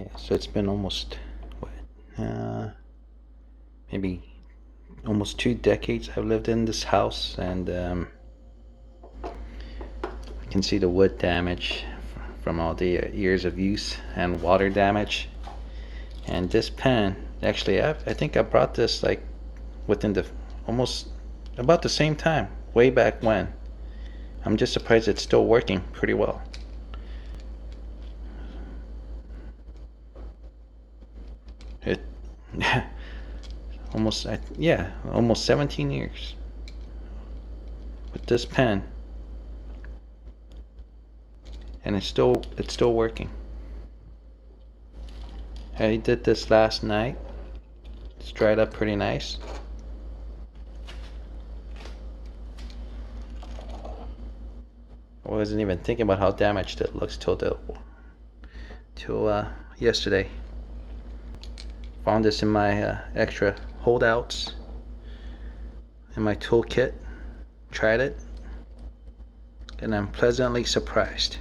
Yeah, so it's been almost what, maybe almost 2 decades I've lived in this house, and I can see the wood damage from all the years of use and water damage. And this pen, actually, I think I brought this like within the almost about the same time, way back when. I'm just surprised it's still working pretty well. It almost, yeah, almost 17 years with this pen, and it's still working. I did this last night. It's dried up pretty nice. I wasn't even thinking about how damaged it looks till yesterday. Found this in my extra holdouts in my toolkit. Tried it, and I'm pleasantly surprised.